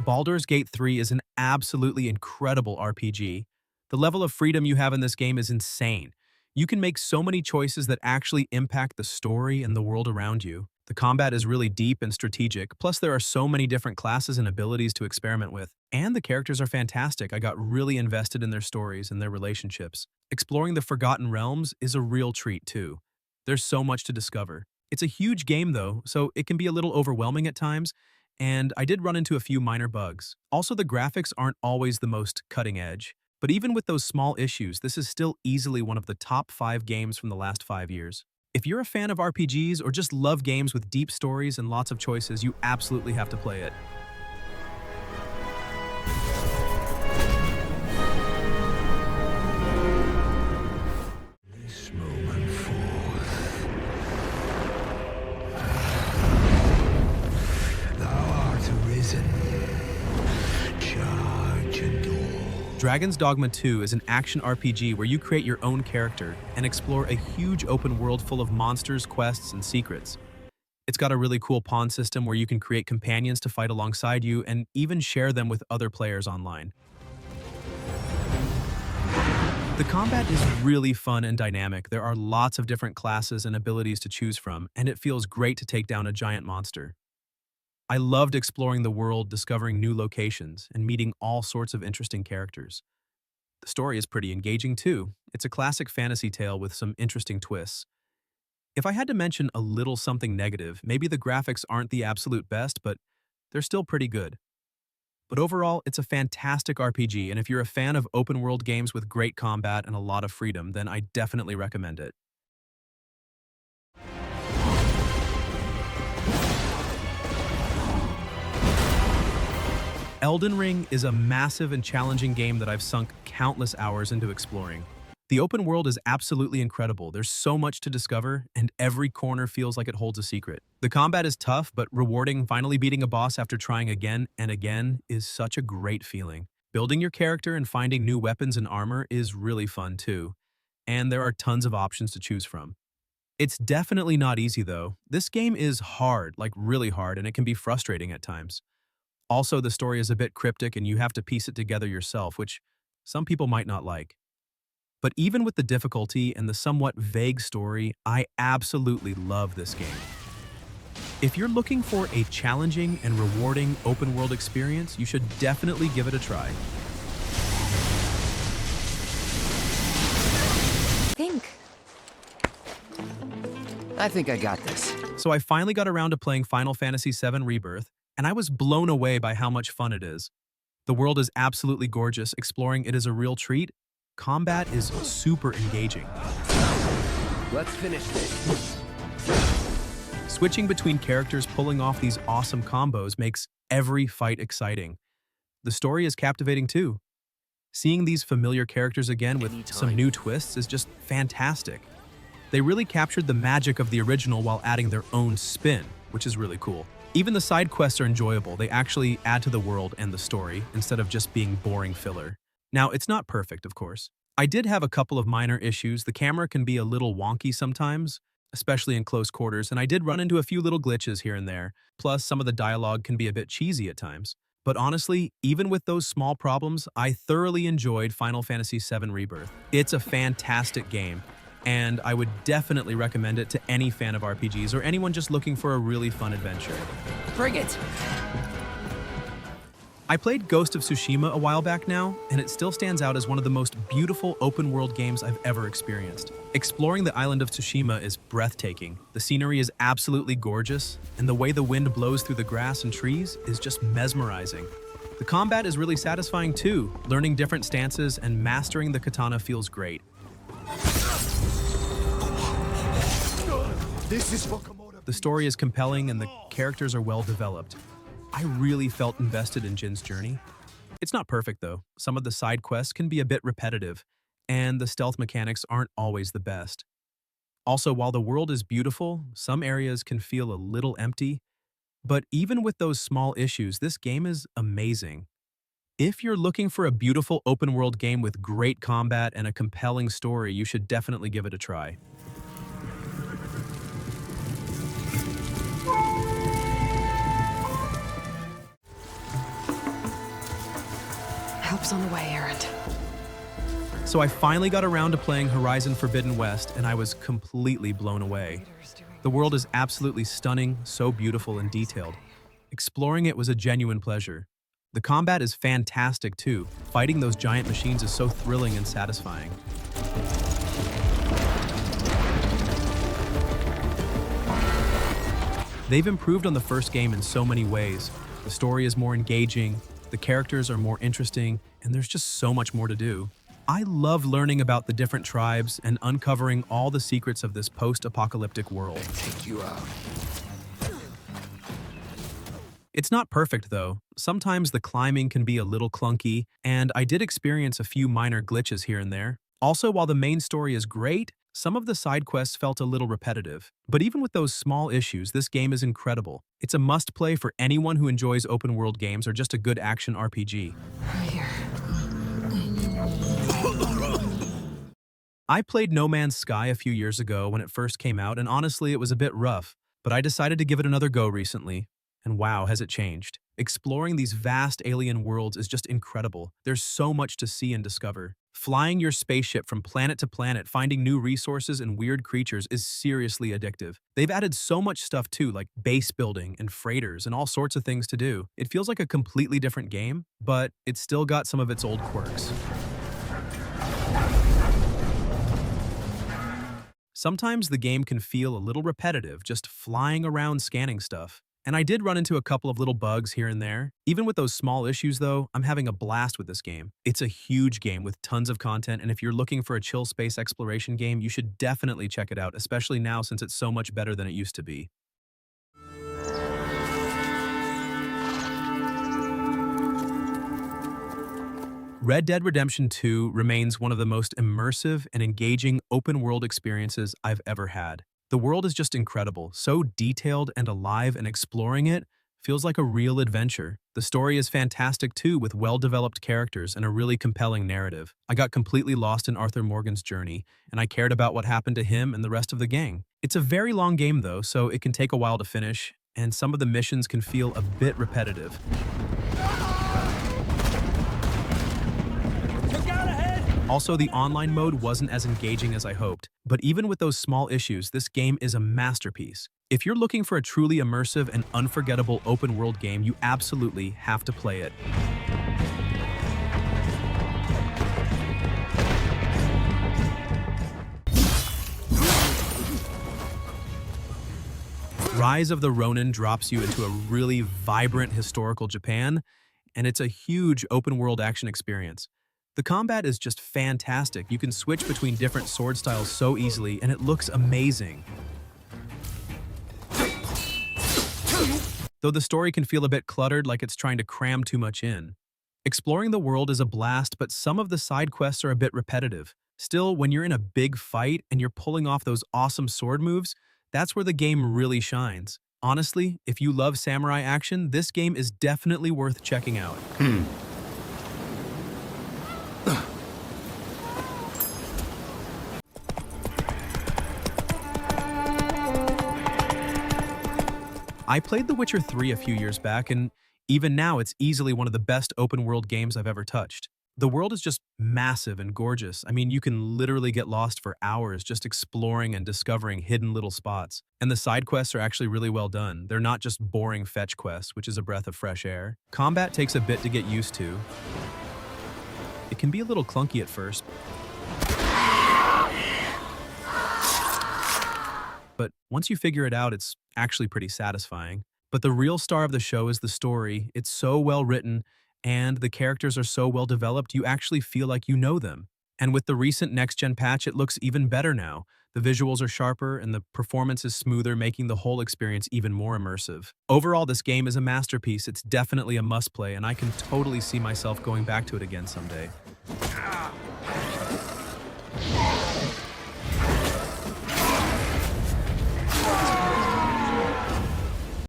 Baldur's Gate 3 is an absolutely incredible RPG. The level of freedom you have in this game is insane. You can make so many choices that actually impact the story and the world around you. The combat is really deep and strategic, plus there are so many different classes and abilities to experiment with. And the characters are fantastic. I got really invested in their stories and their relationships. Exploring the Forgotten Realms is a real treat too. There's so much to discover. It's a huge game though, so it can be a little overwhelming at times, and I did run into a few minor bugs. Also, the graphics aren't always the most cutting edge. But even with those small issues, this is still easily one of the top 5 games from the last 5 years. If you're a fan of RPGs or just love games with deep stories and lots of choices, you absolutely have to play it. This moment forth, thou art arisen. Charge and all. Dragon's Dogma 2 is an action RPG where you create your own character and explore a huge open world full of monsters, quests, and secrets. It's got a really cool pawn system where you can create companions to fight alongside you and even share them with other players online. The combat is really fun and dynamic. There are lots of different classes and abilities to choose from, and it feels great to take down a giant monster. I loved exploring the world, discovering new locations, and meeting all sorts of interesting characters. The story is pretty engaging too. It's a classic fantasy tale with some interesting twists. If I had to mention a little something negative, maybe the graphics aren't the absolute best, but they're still pretty good. But overall, it's a fantastic RPG, and if you're a fan of open-world games with great combat and a lot of freedom, then I definitely recommend it. Elden Ring is a massive and challenging game that I've sunk countless hours into exploring. The open world is absolutely incredible. There's so much to discover, and every corner feels like it holds a secret. The combat is tough, but rewarding. Finally beating a boss after trying again and again is such a great feeling. Building your character and finding new weapons and armor is really fun too. And there are tons of options to choose from. It's definitely not easy though. This game is hard, like really hard, and it can be frustrating at times. Also, the story is a bit cryptic and you have to piece it together yourself, which some people might not like. But even with the difficulty and the somewhat vague story, I absolutely love this game. If you're looking for a challenging and rewarding open-world experience, you should definitely give it a try. I think I got this. So I finally got around to playing Final Fantasy VII Rebirth, and I was blown away by how much fun it is. The world is absolutely gorgeous, exploring it is a real treat. Combat is super engaging. Let's finish this. Switching between characters, pulling off these awesome combos makes every fight exciting. The story is captivating too. Seeing these familiar characters again with some new twists is just fantastic. They really captured the magic of the original while adding their own spin, which is really cool. Even the side quests are enjoyable. They actually add to the world and the story instead of just being boring filler. Now, it's not perfect, of course. I did have a couple of minor issues. The camera can be a little wonky sometimes, especially in close quarters, and I did run into a few little glitches here and there. Plus, some of the dialogue can be a bit cheesy at times. But honestly, even with those small problems, I thoroughly enjoyed Final Fantasy VII Rebirth. It's a fantastic game, and I would definitely recommend it to any fan of RPGs or anyone just looking for a really fun adventure. Bring it! I played Ghost of Tsushima a while back now, and it still stands out as one of the most beautiful open-world games I've ever experienced. Exploring the island of Tsushima is breathtaking. The scenery is absolutely gorgeous, and the way the wind blows through the grass and trees is just mesmerizing. The combat is really satisfying too. Learning different stances and mastering the katana feels great. The story is compelling and the characters are well developed. I really felt invested in Jin's journey. It's not perfect though. Some of the side quests can be a bit repetitive, and the stealth mechanics aren't always the best. Also, while the world is beautiful, some areas can feel a little empty, but even with those small issues, this game is amazing. If you're looking for a beautiful open-world game with great combat and a compelling story, you should definitely give it a try. Expansive's on the way, Errant. So I finally got around to playing Horizon Forbidden West, and I was completely blown away. The world is absolutely stunning, so beautiful and detailed. Exploring it was a genuine pleasure. The combat is fantastic too. Fighting those giant machines is so thrilling and satisfying. They've improved on the first game in so many ways. The story is more engaging, the characters are more interesting, and there's just so much more to do. I love learning about the different tribes and uncovering all the secrets of this post-apocalyptic world. Take you out. It's not perfect though. Sometimes the climbing can be a little clunky, and I did experience a few minor glitches here and there. Also, while the main story is great, some of the side quests felt a little repetitive. But even with those small issues, this game is incredible. It's a must-play for anyone who enjoys open-world games or just a good action RPG. Here. I played No Man's Sky a few years ago when it first came out, and honestly, it was a bit rough. But I decided to give it another go recently, and wow, has it changed. Exploring these vast alien worlds is just incredible. There's so much to see and discover. Flying your spaceship from planet to planet, finding new resources and weird creatures is seriously addictive. They've added so much stuff too, like base building and freighters and all sorts of things to do. It feels like a completely different game, but it's still got some of its old quirks. Sometimes the game can feel a little repetitive, just flying around scanning stuff. And I did run into a couple of little bugs here and there. Even with those small issues though, I'm having a blast with this game. It's a huge game with tons of content, and if you're looking for a chill space exploration game, you should definitely check it out, especially now since it's so much better than it used to be. Red Dead Redemption 2 remains one of the most immersive and engaging open-world experiences I've ever had. The world is just incredible, so detailed and alive, and exploring it feels like a real adventure. The story is fantastic too, with well-developed characters and a really compelling narrative. I got completely lost in Arthur Morgan's journey, and I cared about what happened to him and the rest of the gang. It's a very long game though, so it can take a while to finish, and some of the missions can feel a bit repetitive. Also, the online mode wasn't as engaging as I hoped, but even with those small issues, this game is a masterpiece. If you're looking for a truly immersive and unforgettable open-world game, you absolutely have to play it. Rise of the Ronin drops you into a really vibrant historical Japan, and it's a huge open-world action experience. The combat is just fantastic. You can switch between different sword styles so easily, and it looks amazing. Though the story can feel a bit cluttered, like it's trying to cram too much in. Exploring the world is a blast, but some of the side quests are a bit repetitive. Still, when you're in a big fight and you're pulling off those awesome sword moves, that's where the game really shines. Honestly, if you love samurai action, this game is definitely worth checking out. I played The Witcher 3 a few years back, and even now it's easily one of the best open-world games I've ever touched. The world is just massive and gorgeous. I mean, you can literally get lost for hours just exploring and discovering hidden little spots. And the side quests are actually really well done. They're not just boring fetch quests, which is a breath of fresh air. Combat takes a bit to get used to. It can be a little clunky at first, but once you figure it out, it's actually pretty satisfying. But the real star of the show is the story. It's so well written, and the characters are so well developed, you actually feel like you know them. And with the recent next-gen patch, it looks even better now. The visuals are sharper, and the performance is smoother, making the whole experience even more immersive. Overall, this game is a masterpiece. It's definitely a must-play, and I can totally see myself going back to it again someday.